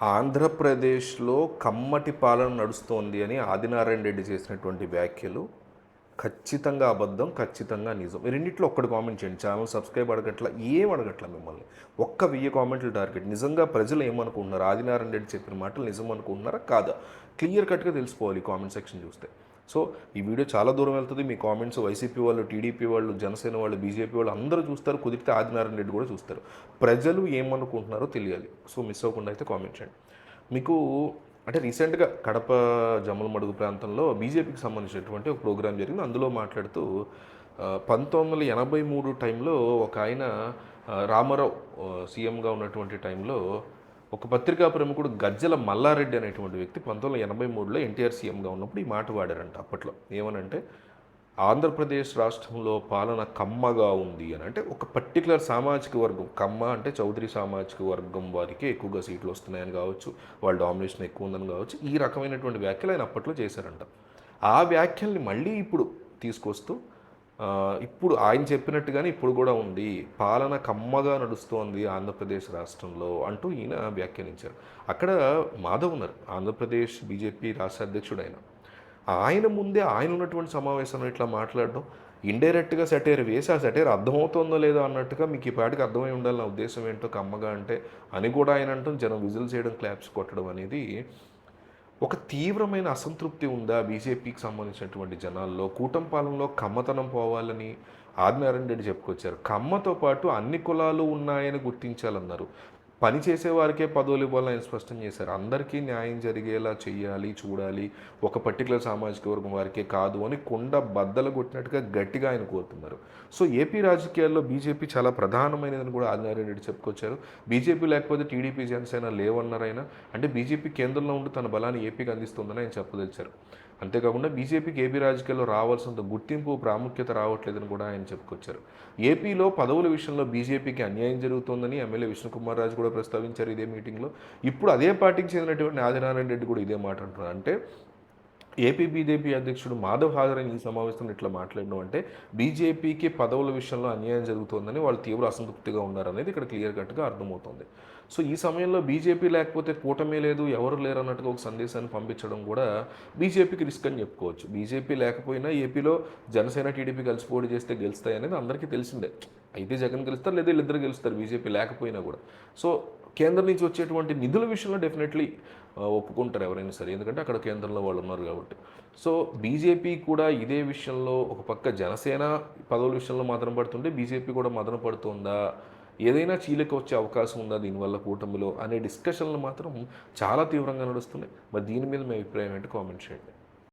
ఆంధ్రప్రదేశ్‌లో కమ్మటి పాలన నడుస్తోంది అని ఆదినారాయణ రెడ్డి చేసినటువంటి వ్యాఖ్యలు ఖచ్చితంగా అబద్ధం, ఖచ్చితంగా నిజం. ఈ రెండిట్లో ఒక్కటి కామెంట్ చేయండి. ఛానల్ సబ్స్క్రైబ్ అడగట్లా, ఏం అడగట్లా మిమ్మల్ని. ఒక్క 1000 కామెంట్లు టార్గెట్. నిజంగా ప్రజలు ఏమనుకుంటున్నారు? ఆదినారాయణ రెడ్డి చెప్పిన మాటలు నిజం అనుకుంటున్నారా? కాదా? క్లియర్ కట్‌గా తెలిసిపోవాలి ఈ కామెంట్ సెక్షన్ చూస్తే. సో, ఈ వీడియో చాలా దూరం వెళ్తది. మీ కామెంట్స్ వైసీపీ వాళ్ళు, టీడీపీ వాళ్ళు, జనసేన వాళ్ళు, బీజేపీ వాళ్ళు అందరూ చూస్తారు. కుదిరితే ఆదినారాయణ రెడ్డి కూడా చూస్తారు. ప్రజలు ఏమనుకుంటున్నారో తెలియాలి. సో, మిస్ అవ్వకుండా అయితే కామెంట్ చేయండి. మీకు అంటే రీసెంట్‌గా కడప జమ్మలమడుగు ప్రాంతంలో బీజేపీకి సంబంధించినటువంటి ఒక ప్రోగ్రామ్ జరిగింది. అందులో మాట్లాడుతూ 1983 టైంలో ఒకాయన రామారావు సీఎంగా ఉన్నటువంటి టైంలో ఒక పత్రికా ప్రముఖుడు గజ్జల మల్లారెడ్డి అనేటువంటి వ్యక్తి 1983లో ఎన్టీఆర్ సీఎంగా ఉన్నప్పుడు ఈ మాట వాడారంట అప్పట్లో. ఏమనంటే, ఆంధ్రప్రదేశ్ రాష్ట్రంలో పాలన కమ్మగా ఉంది అని. అంటే ఒక పర్టికులర్ సామాజిక వర్గం, కమ్మ అంటే చౌదరి సామాజిక వర్గం వారికి ఎక్కువగా సీట్లు వస్తున్నాయని కావచ్చు, వాళ్ళ డామినేషన్ ఎక్కువ ఉందని కావచ్చు, ఈ రకమైనటువంటి వ్యాఖ్యలు ఆయన అప్పట్లో చేశారంట. ఆ వ్యాఖ్యల్ని మళ్ళీ ఇప్పుడు తీసుకొస్తూ ఇప్పుడు ఆయన చెప్పినట్టుగానే ఇప్పుడు కూడా ఉంది, పాలన కమ్మగా నడుస్తోంది ఆంధ్రప్రదేశ్ రాష్ట్రంలో అంటూ ఈయన వ్యాఖ్యానించారు. అక్కడ మాధవ్ ఉన్నారు, ఆంధ్రప్రదేశ్ బీజేపీ రాష్ట్ర అధ్యక్షుడు ఆయన. ఆయన ముందే ఆయన ఉన్నటువంటి సమావేశంలో ఇట్లా మాట్లాడడం, ఇండైరెక్ట్గా సెటైర్ వేసి ఆ సెటైర్ అర్థమవుతుందో లేదో అన్నట్టుగా మీకు ఈ పాటికి అర్థమై ఉండాలి నా ఉద్దేశం ఏంటో కమ్మగా అంటే అని కూడా ఆయన అంటాం, జనం విజిల్ చేయడం, క్లాప్స్ కొట్టడం అనేది ఒక తీవ్రమైన అసంతృప్తి ఉందా బీజేపీకి సంబంధించినటువంటి జనాల్లో? కూటమి పాలనలో కమ్మతనం పోవాలని ఆదినారాయణ రెడ్డి చెప్పుకొచ్చారు. కమ్మతో పాటు అన్ని కులాలు ఉన్నాయని గుర్తించాలన్నారు. పని చేసేవారికే పదవులు ఇవ్వాలని ఆయన స్పష్టం చేశారు. అందరికీ న్యాయం జరిగేలా చెయ్యాలి, చూడాలి. ఒక పర్టికులర్ సామాజిక వర్గం వారికే కాదు అని కుండ బద్దలు కొట్టినట్టుగా గట్టిగా ఆయన కోరుతున్నారు. సో ఏపీ రాజకీయాల్లో బీజేపీ చాలా ప్రధానమైనదని కూడా ఆదినారాయణ రెడ్డి చెప్పుకొచ్చారు. బీజేపీ లేకపోతే టీడీపీ, జనసేన లేవన్నారు ఆయన. అంటే బీజేపీ కేంద్రంలో ఉండి తన బలాన్ని ఏపీకి అందిస్తుందని ఆయన చెప్పదలిచారు. అంతేకాకుండా బీజేపీకి ఏపీ రాజకీయాల్లో రావాల్సినంత గుర్తింపు, ప్రాముఖ్యత రావట్లేదని కూడా ఆయన చెప్పుకొచ్చారు. ఏపీలో పదవుల విషయంలో బీజేపీకి అన్యాయం జరుగుతోందని ఎమ్మెల్యే విష్ణుకుమార్ రాజు కూడా ప్రస్తావించారు ఇదే మీటింగ్లో. ఇప్పుడు అదే పార్టీకి చెందినటువంటి ఆదినారాయణ రెడ్డి కూడా ఇదే మాట అంటున్నారు. అంటే ఏపీ బీజేపీ అధ్యక్షుడు మాధవ్ హాజరైన ఈ సమావేశంలో ఇట్లా మాట్లాడడం అంటే బీజేపీకి పదవుల విషయంలో అన్యాయం జరుగుతోందని వాళ్ళు తీవ్ర అసంతృప్తిగా ఉన్నారనేది ఇక్కడ క్లియర్ కట్గా అర్థమవుతుంది. సో ఈ సమయంలో బీజేపీ లేకపోతే కూటమి లేదు, ఎవరు లేరు అన్నట్టుగా ఒక సందేశాన్ని పంపించడం కూడా బీజేపీకి రిస్క్ అని చెప్పుకోవచ్చు. బీజేపీ లేకపోయినా ఏపీలో జనసేన, టీడీపీ కలిసి పోటీ చేస్తే గెలుస్తాయి అనేది అందరికీ తెలిసిందే. అయితే జగన్ గెలుస్తారు, లేదా వీళ్ళిద్దరు గెలుస్తారు బీజేపీ లేకపోయినా కూడా. సో కేంద్రం నుంచి వచ్చేటువంటి నిధుల విషయంలో డెఫినెట్లీ ఒప్పుకుంటారు ఎవరైనా సరే, ఎందుకంటే అక్కడ కేంద్రంలో వాళ్ళు ఉన్నారు కాబట్టి. సో బీజేపీ కూడా ఇదే విషయంలో ఒక పక్క జనసేన పదవుల విషయంలో మదన పడుతుంటే బీజేపీ కూడా మదన పడుతుందా, ఏదైనా చీలిక వచ్చే అవకాశం ఉందా దీనివల్ల కూటమిలో అనే డిస్కషన్లు మాత్రం చాలా తీవ్రంగా నడుస్తున్నాయి. మరి దీని మీద మీ అభిప్రాయం ఏంటి? కామెంట్ చేయండి.